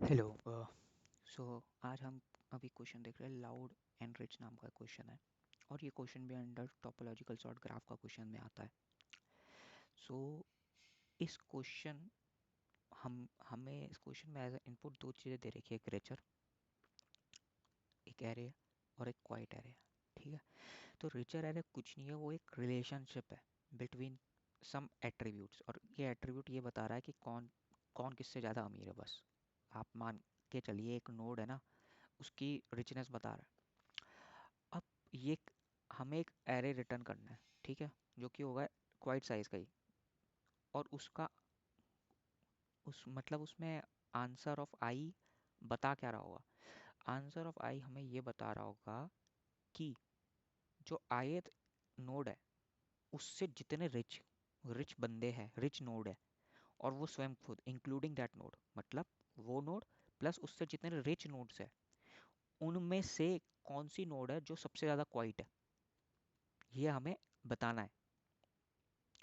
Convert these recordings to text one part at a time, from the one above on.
Hello. सो आज हम अभी क्वेश्चन देख रहे हैं, लाउड एंड रिच नाम का क्वेश्चन है। और ये क्वेश्चन भी अंडर टोपोलॉजिकल सॉर्ट ग्राफ का क्वेश्चन में आता है। सो इस क्वेश्चन हम हमें इस क्वेश्चन में एज इनपुट दो चीज़ें दे रखी है, एक रिचर, एक एरे और एक क्वाइट एरे। ठीक है। तो रिचर एरे कुछ नहीं है, वो एक रिलेशनशिप है बिटवीन सम एट्रीब्यूट्स, और ये एट्रीब्यूट ये बता रहा है कि कौन कौन किससे ज़्यादा अमीर है। बस आप मान के चलिए, एक नोड है ना, उसकी रिचनेस बता रहा है। अब ये हमें एक एरे रिटर्न करना है, ठीक है, जो कि होगा क्वाइट साइज का ही। और उसका उस मतलब उसमें आंसर ऑफ आई बता क्या रहा होगा। आंसर ऑफ आई हमें ये बता रहा होगा कि जो ith नोड है उससे जितने रिच रिच बंदे हैं, रिच नोड है, और वो स्वयं खुद इंक्लूडिंग दैट नोड, मतलब वो नोड प्लस उससे जितने रिच नोड्स है, उनमें से कौन सी नोड है जो सबसे ज़्यादा क्वाइट है, ये हमें बताना है।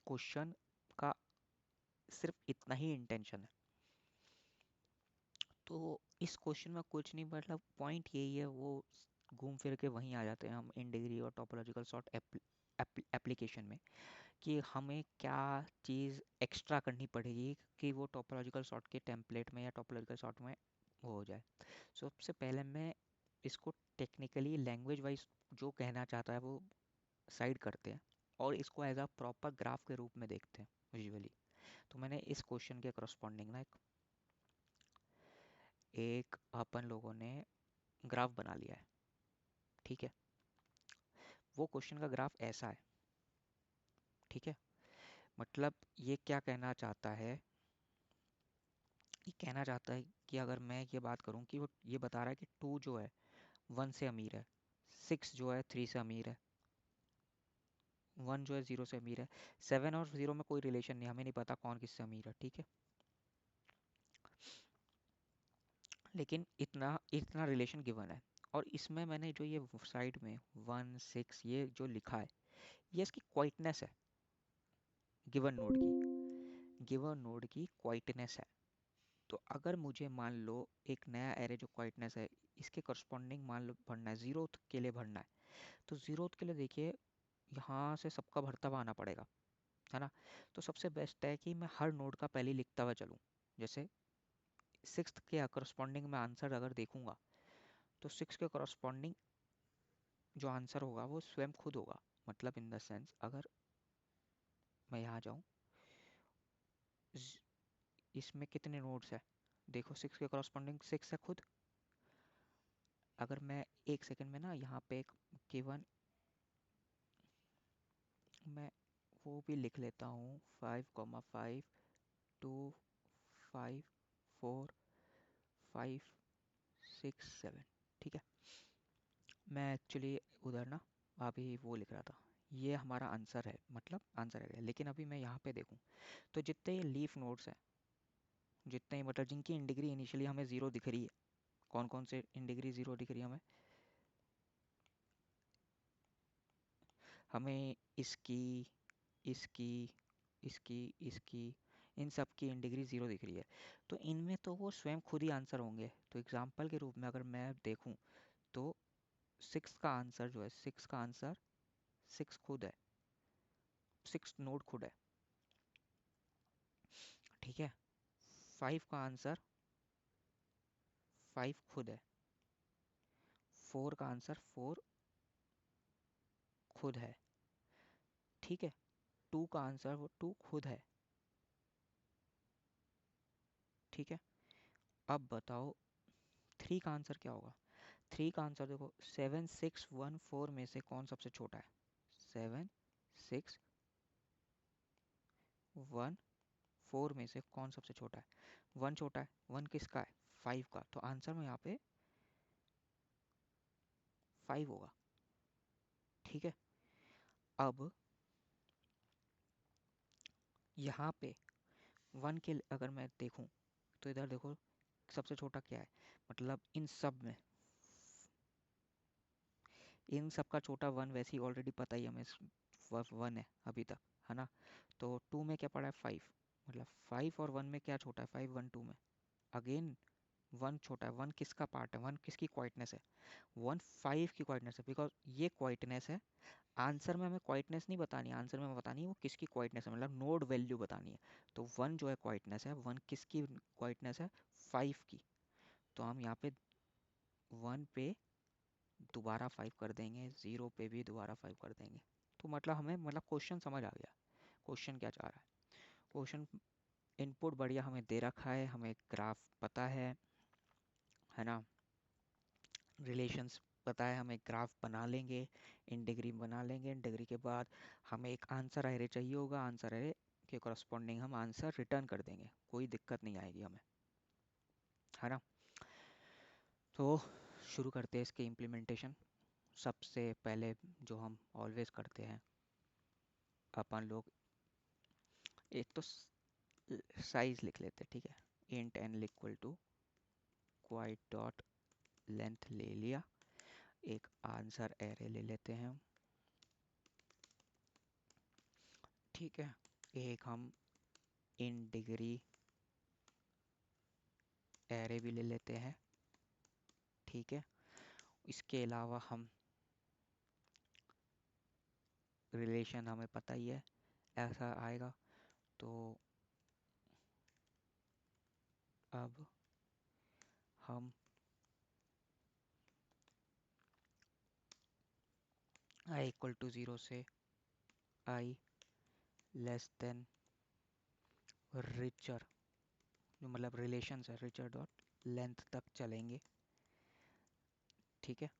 क्वेश्चन का सिर्फ इतना ही इंटेंशन है। तो इस क्वेश्चन में कुछ नहीं, मतलब पॉइंट यही है, वो घूम फिर के वहीं आ जाते हैं हम इन डिग्री और टोपोलॉजिकल सॉर्ट एप्लीकेशन में, कि हमें क्या चीज़ एक्स्ट्रा करनी पड़ेगी कि वो टोपोलॉजिकल सॉर्ट के टेम्पलेट में या टोपोलॉजिकल सॉर्ट में वो हो जाए। सबसे पहले मैं इसको टेक्निकली लैंग्वेज वाइज जो कहना चाहता है वो साइड करते हैं, और इसको एज अ प्रॉपर ग्राफ के रूप में देखते हैं विजुअली। तो मैंने इस क्वेश्चन के करस्पॉन्डिंग ना एक एक अपन लोगों ने ग्राफ बना लिया है। ठीक है। वो क्वेश्चन का ग्राफ ऐसा है। ठीक है। मतलब ये क्या कहना चाहता है, ये कहना चाहता है कि अगर मैं ये बात करूं कि वो ये बता रहा है कि टू जो है वन से अमीर है, सिक्स जो है थ्री से अमीर है, वन जो है जीरो से अमीर है, सेवन और जीरो में कोई रिलेशन नहीं, हमें नहीं पता कौन किससे अमीर है। ठीक है। लेकिन इतना इतना रिलेशन गिवन है। और इसमें मैंने जो ये साइड में वन सिक्स ये जो लिखा है, ये इसकी क्वाइटनेस है, गिवन नोड की, गिवन नोड की क्वाइटनेस है। तो अगर मुझे मान लो एक नया एरे जो क्वाइटनेस है, इसके करस्पॉन्डिंग मान लो भरना है, जीरोथ के लिए भरना है, तो जीरोथ के लिए देखिए यहाँ से सबका भरता हुआ आना पड़ेगा, है ना। तो सबसे बेस्ट है कि मैं हर नोड का पहले लिखता हुआ चलूँ। जैसे सिक्स के करस्पॉन्डिंग में आंसर अगर देखूंगा, तो सिक्स के करस्पॉन्डिंग जो आंसर होगा वो स्वयं खुद होगा। मतलब इन द सेंस, अगर मैं यहाँ जाऊँ, इसमें कितने नोड्स है, देखो सिक्स के करस्पॉन्डिंग सिक्स है खुद। अगर मैं एक सेकंड में ना यहाँ पे एक गिवन मैं वो भी लिख लेता हूँ, 5,5, 2, 5, 4, 5, 6, 7। ठीक है। मैं एक्चुअली उधर ना अभी वो लिख रहा था, ये हमारा आंसर है, मतलब आंसर है। लेकिन अभी मैं यहाँ पे देखूँ, तो जितने ये लीफ नोड्स हैं, जितने मतलब जिनकी इन डिग्री इनिशियली हमें ज़ीरो दिख रही है, कौन कौन से इन डिग्री ज़ीरो दिख रही है हमें, हमें इसकी, इसकी, इसकी, इन सब की इन डिग्री ज़ीरो दिख रही है। तो इनमें तो वो स्वयं खुद ही आंसर होंगे। तो एग्जांपल के रूप में अगर मैं देखूं, तो सिक्स का आंसर जो है, सिक्स का आंसर सिक्स खुद है, सिक्स नोड खुद है। ठीक है। फाइव का आंसर फाइव खुद है, फोर का आंसर फोर खुद है। ठीक है। टू का आंसर वो टू खुद है। ठीक है। अब बताओ थ्री का आंसर क्या होगा। थ्री का आंसर देखो, सेवन सिक्स वन फोर में से कौन सबसे छोटा है, सेवन सिक्स वन फोर में से कौन सबसे छोटा है, वन छोटा है। वन किसका है, फाइव का। तो आंसर में यहाँ पे फाइव होगा। ठीक है। अब यहाँ पे वन के अगर मैं देखूँ, तो इधर देखो सबसे छोटा क्या है, मतलब इन सब में, इन सब का छोटा वन वैसे ही ऑलरेडी पता ही हमें, वन है अभी तक, है ना। तो टू में क्या पड़ा है, फाइव। मतलब फाइव और वन में क्या छोटा है, फाइव वन टू में, अगेन वन छोटा है, वन किसका पार्ट है, वन किसकी क्वाइटनेस है, वन 5 की क्वाइटनेस है, बिकॉज ये क्वाइटनेस है। आंसर में हमें क्वाइटनेस नहीं बतानी है, आंसर में हमें बतानी है वो किसकी क्वाइटनेस है, मतलब नोड वैल्यू बतानी है। तो वन जो है क्वाइटनेस है, वन किसकी क्वाइटनेस है, 5 की। तो हम यहाँ पे वन पे दोबारा 5 कर देंगे, ज़ीरो पे भी दोबारा 5 कर देंगे। तो मतलब हमें मतलब क्वेश्चन समझ आ गया, क्वेश्चन क्या चाह रहा है। क्वेश्चन इनपुट बढ़िया हमें दे रखा है, हमें ग्राफ पता है ना, रिलेशंस पता है, हमें ग्राफ बना लेंगे, इन डिग्री बना लेंगे। इन डिग्री के बाद हमें एक आंसर एरे चाहिए होगा, आंसर एरे के कॉरस्पॉन्डिंग हम आंसर रिटर्न कर देंगे, कोई दिक्कत नहीं आएगी हमें, है ना। तो शुरू करते हैं इसके इम्प्लीमेंटेशन। सबसे पहले जो हम ऑलवेज करते हैं, अपन लोग एक तो साइज लिख लेते हैं, ठीक है। Int n equal to quite dot length ले लिया, एक आंसर एरे ले लेते हैं हम, ठीक है। एक हम इन डिग्री एरे भी ले लेते हैं, ठीक है। इसके अलावा हम रिलेशन हमें पता ही है ऐसा आएगा। तो अब हम i इक्वल टू 0 से i लेस देन रिचर, जो मतलब रिलेशन है, रिचर डॉट लेंथ तक चलेंगे, ठीक है।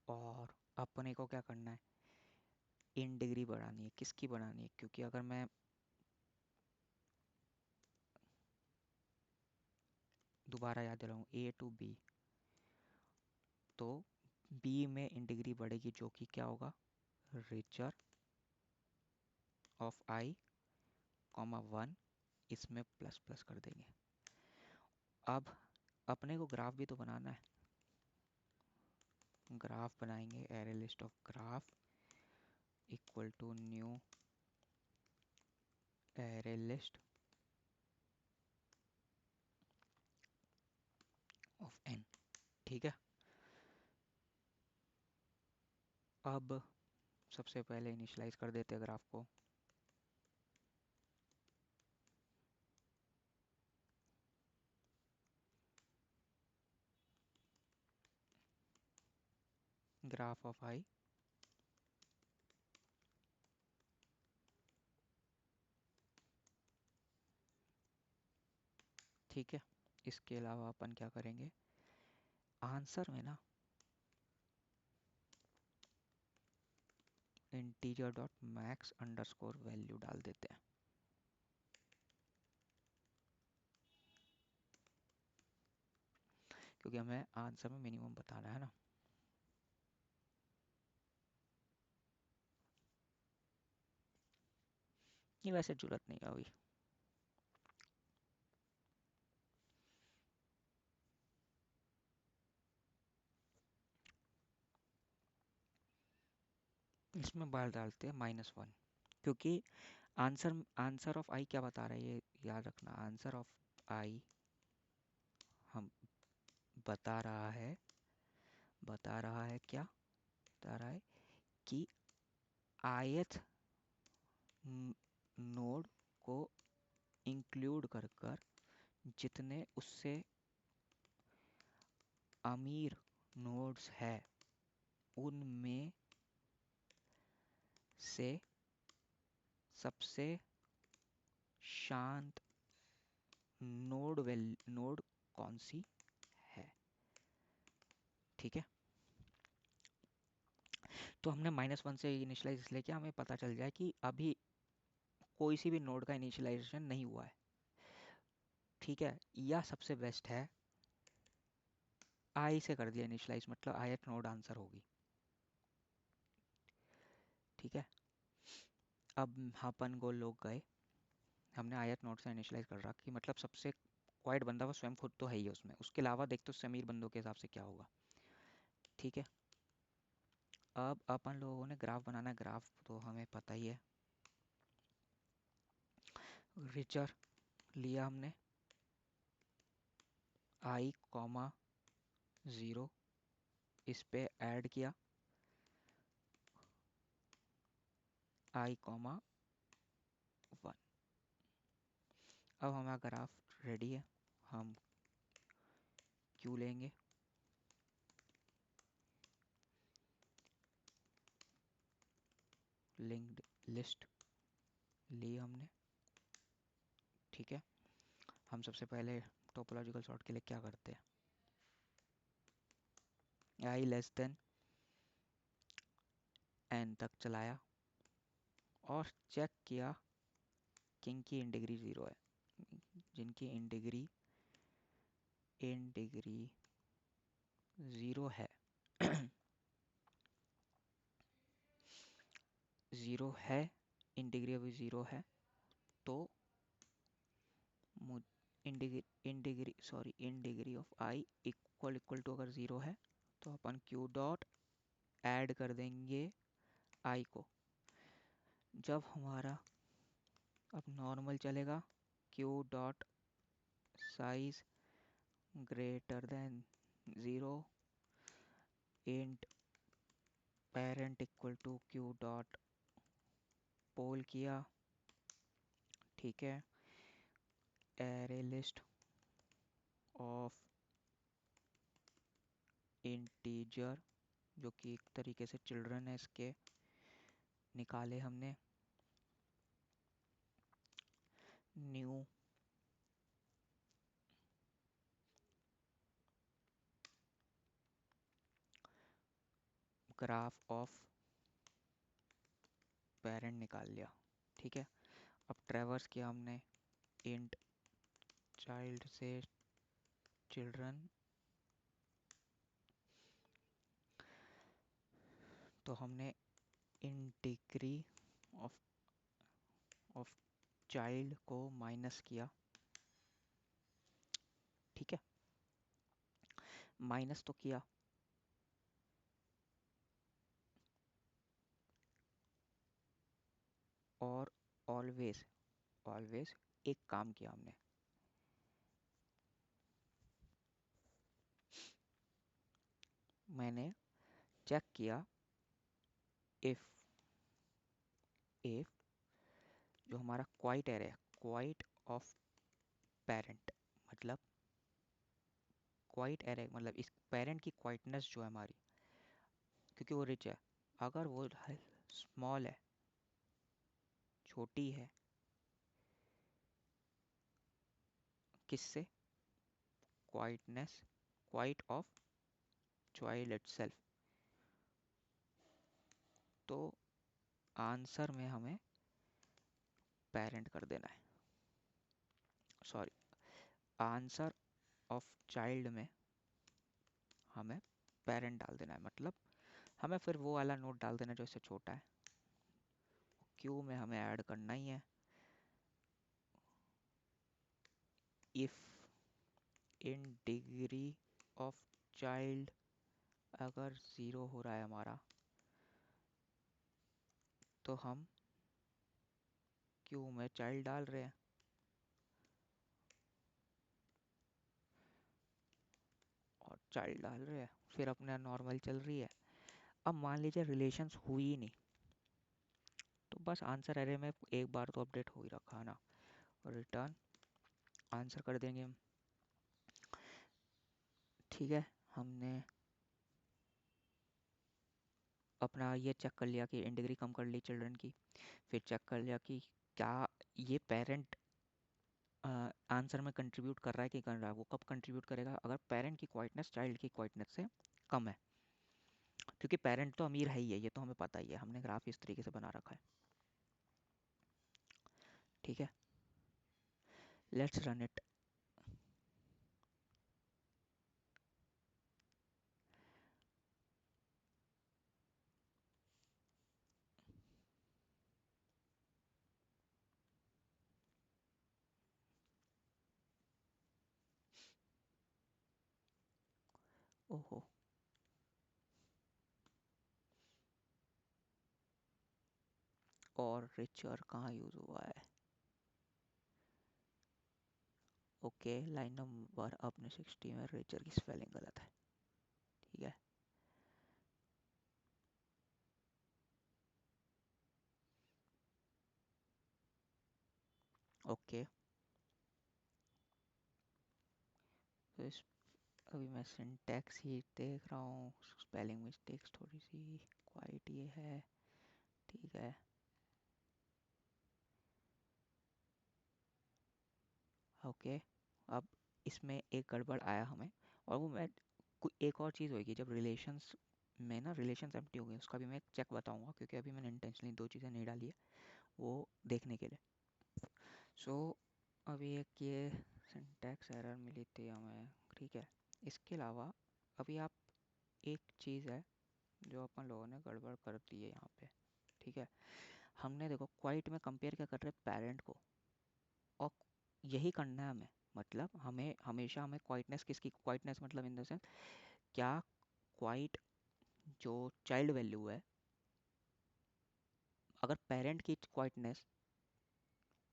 और अपने को क्या करना है, इन डिग्री बढ़ानी है, किसकी बढ़ानी है, क्योंकि अगर मैं दोबारा याद दिलाऊं ए टू बी, तो बी में इन डिग्री बढ़ेगी, जो कि क्या होगा, richer of i comma one, इसमें प्लस प्लस कर देंगे। अब अपने को ग्राफ भी तो बनाना है, ग्राफ बनाएंगे, array list of graph equal to new array list of n, ठीक है। अब सबसे पहले इनिशियलाइज कर देते हैं ग्राफ को, ग्राफ ऑफ आई, ठीक है। इसके अलावा अपन क्या करेंगे, आंसर में ना integer dot max underscore value डाल देते हैं, क्योंकि हमें आंसर में मिनिमम बताना है ना। ये वैसे जरूरत नहीं है अभी, इसमें बाहर डालते हैं -1, क्योंकि आंसर आंसर ऑफ आई क्या बता रहा है, ये याद रखना। आंसर ऑफ आई हम बता रहा है क्या, बता रहा है कि ith नोड को इंक्लूड कर कर जितने उससे अमीर नोड्स है उनमें से सबसे शांत नोड कौन सी है, ठीक है। तो हमने -1 से इनिशियलाइज इसलिए किया, हमें पता चल जाए कि अभी कोई सी भी नोड का इनिशियलाइजेशन नहीं हुआ है, ठीक है। या सबसे बेस्ट है आई से कर दिया इनिशियलाइज, मतलब ith नोड आंसर होगी, ठीक है। अब अपन को लोग गए, हमने ith नोड से इनिशियलाइज कर रहा कि मतलब सबसे क्वाइट बंदा वो स्वयं खुद तो है ही है उसमें, उसके अलावा देखते तो उससे अमीर बंदों के हिसाब से क्या होगा, ठीक है। अब अपन लोगों ने ग्राफ बनाना है, ग्राफ तो हमें पता ही है, रिचर लिया हमने, आई कॉमा ज़ीरो, इस पे ऐड किया आई कॉमा वन। अब हमारा ग्राफ रेडी है। हम क्यू लेंगे, लिंक्ड लिस्ट ली हमने, ठीक है। हम सबसे पहले टोपोलॉजिकल सॉर्ट के लिए क्या करते हैं, आई लेस देन एन तक चलाया और चेक किया किनकी इन डिग्री ज़ीरो है, जिनकी इन डिग्री ज़ीरो है ज़ीरो है, इन डिग्री अभी ज़ीरो है, तो in degree of i equal to अगर ज़ीरो है तो अपन क्यू डॉट ऐड कर देंगे आई को। जब हमारा अब नॉर्मल चलेगा, q dot size greater than zero, int parent equal to q dot poll किया, ठीक है। एरे लिस्ट ऑफ इंटीजर, जो कि एक तरीके से चिल्ड्रन है इसके, निकाले हमने। न्यू ग्राफ ऑफ पेरेंट निकाल लिया, ठीक है। अब ट्रैवर्स किया हमने इंट चाइल्ड से चिल्ड्रन, तो हमने इन डिग्री ऑफ चाइल्ड को माइनस किया, ठीक है। माइनस तो किया, और ऑलवेज ऑलवेज एक काम किया हमने, मैंने चेक किया इफ इफ जो हमारा क्वाइट एरे है, क्वाइट ऑफ पेरेंट, मतलब क्वाइट एरे मतलब इस पेरेंट की क्वाइटनेस जो है हमारी, क्योंकि वो रिच है, अगर वो स्मॉल है, छोटी है, किससे, quietness, quite of child itself, तो आंसर में हमें पेरेंट कर देना है, सॉरी, आंसर ऑफ चाइल्ड में हमें पेरेंट डाल देना है, मतलब हमें फिर वो वाला नोट डाल देना जो इससे छोटा है, क्यू में हमें ऐड करना ही है। If in degree of child अगर ज़ीरो हो रहा है हमारा, तो हम क्यू में चाइल्ड डाल रहे हैं, और चाइल्ड डाल रहे हैं, फिर अपना नॉर्मल चल रही है। अब मान लीजिए रिलेशंस हुई ही नहीं, तो बस आंसर एरे में एक बार तो अपडेट हो ही रखा है ना, रिटर्न आंसर कर देंगे हम, ठीक है। हमने अपना ये चेक कर लिया कि इन डिग्री कम कर ली चिल्ड्रन की, फिर चेक कर लिया कि क्या ये पेरेंट आंसर में कंट्रीब्यूट कर रहा है कि कर रहा है। वो कब कंट्रीब्यूट करेगा, अगर पेरेंट की क्वाइटनेस चाइल्ड की क्वाइटनेस से कम है, क्योंकि पेरेंट तो अमीर है ही है, ये तो हमें पता ही है, हमने ग्राफ इस तरीके से बना रखा है, ठीक है। Let's run it. ओहो, और रिचर कहाँ यूज़ हुआ है, ओके, लाइन नंबर अपने 60 में रेचर की स्पेलिंग गलत है। ठीक है, ओके। तो इस अभी मैं सिंटैक्स ही देख रहा हूँ, स्पेलिंग मिस्टेक्स थोड़ी सी क्वाइट ये है। ठीक है, ओके। अब इसमें एक गड़बड़ आया हमें, और वो मैं एक और चीज़ होगी जब रिलेशंस में ना रिलेशंस एम्प्टी होंगे, उसका भी मैं चेक बताऊंगा, क्योंकि अभी मैंने इंटेंशनली दो चीज़ें नहीं डाली है वो देखने के लिए। सो अभी एक ये सिंटैक्स एरर मिली थी हमें। ठीक है, इसके अलावा अभी आप एक चीज़ है जो अपन लोगों ने गड़बड़ कर दी है यहाँ पे। ठीक है, हमने देखो क्वाइट में कंपेयर क्या कर रहे हैं, पेरेंट को, और यही करना है हमें। मतलब हमें हमेशा हमें क्वाइटनेस किसकी, क्वाइटनेस मतलब इन द सेंस क्या क्वाइट जो चाइल्ड वैल्यू है, अगर पेरेंट की क्वाइटनेस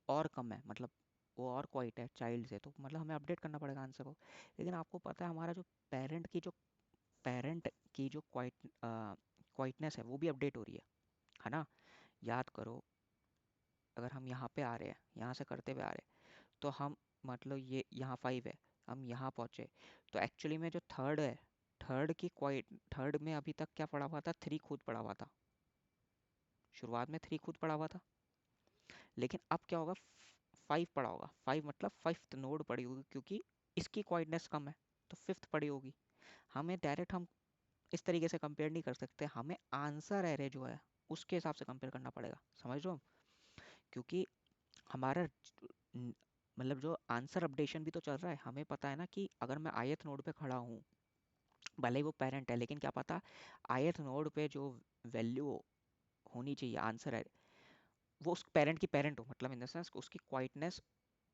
और कम है, मतलब वो और क्वाइट है चाइल्ड से, तो मतलब हमें अपडेट करना पड़ेगा आंसर को। लेकिन आपको पता है हमारा जो पेरेंट की जो क्वाइटनेस है वो भी अपडेट हो रही है ना। याद करो, अगर हम यहाँ पे आ रहे हैं, यहाँ से करते हुए आ रहे हैं, तो हम मतलब ये यहाँ 5 है, हम यहाँ पहुँचे, तो एक्चुअली में जो थर्ड है, थर्ड में अभी तक क्या पड़ा हुआ था, 3 खुद पड़ा हुआ था। शुरुआत में 3 खुद पड़ा हुआ था, लेकिन अब क्या होगा, 5 पड़ा होगा। 5 मतलब फिफ्थ नोड पड़ी होगी, क्योंकि इसकी क्वाइटनेस कम है तो फिफ्थ पड़ी होगी। हमें डायरेक्ट हम इस तरीके से कंपेयर नहीं कर सकते, हमें आंसर एरे जो है उसके हिसाब से कंपेयर करना पड़ेगा। समझ रहे हो, क्योंकि हमारा मतलब जो आंसर अपडेशन भी तो चल रहा है। हमें पता है ना कि अगर मैं ith नोड पे खड़ा हूँ, भले ही वो पेरेंट है, लेकिन क्या पता ith नोड पे जो वैल्यू होनी चाहिए आंसर है, वो उस पेरेंट की पेरेंट हो, मतलब इन द सेंस उसकी क्वाइटनेस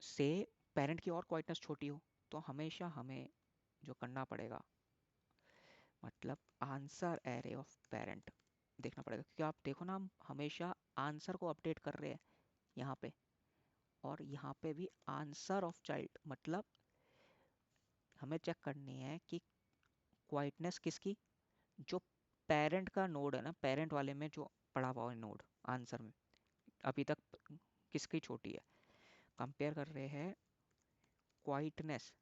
से पेरेंट की और क्वाइटनेस छोटी हो। तो हमेशा हमें जो करना पड़ेगा, मतलब आंसर एरे ऑफ पेरेंट देखना पड़ेगा, क्योंकि आप देखो ना, हम हमेशा आंसर को अपडेट कर रहे हैं यहाँ पे, और यहाँ पे भी आंसर ऑफ चाइल्ड, मतलब हमें चेक करनी है कि क्वाइटनेस किसकी, जो पेरेंट का नोड है ना, पेरेंट वाले में जो पड़ा हुआ है नोड आंसर में अभी तक किसकी छोटी है। कंपेयर कर रहे हैं क्वाइटनेस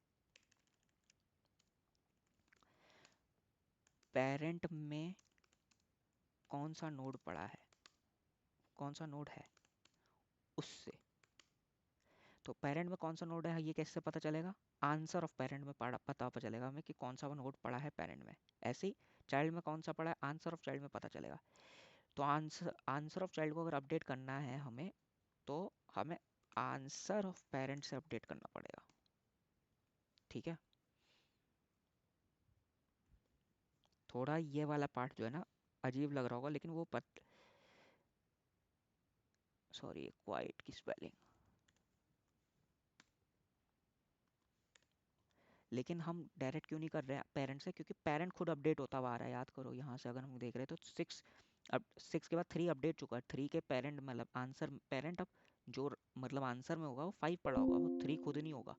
पेरेंट में कौन सा नोड पड़ा है, कौन सा नोड है उससे। तो पेरेंट में कौन सा नोड है ये कैसे पता चलेगा, आंसर ऑफ पेरेंट में पता चलेगा हमें कि कौन सा वो नोड पड़ा है पेरेंट में। ऐसे ही चाइल्ड में कौन सा पड़ा है, आंसर ऑफ चाइल्ड में पता चलेगा। तो आंसर ऑफ चाइल्ड को अगर अपडेट करना है हमें, तो हमें आंसर ऑफ पेरेंट से अपडेट करना पड़ेगा। ठीक है, थोड़ा ये वाला पार्ट जो है ना अजीब लग रहा होगा, लेकिन वो सॉरी, क्वाइट की स्पेलिंग। लेकिन हम डायरेक्ट क्यों नहीं कर रहे हैं पेरेंट से, क्योंकि पेरेंट खुद अपडेट होता हुआ आ रहा है। याद करो, यहाँ से अगर हम देख रहे हैं तो 6, अब 6 के बाद 3 अपडेट चुका है। 3 के पेरेंट मतलब आंसर पेरेंट, अब जो मतलब आंसर में होगा वो 5 पड़ा होगा, वो 3 खुद नहीं होगा।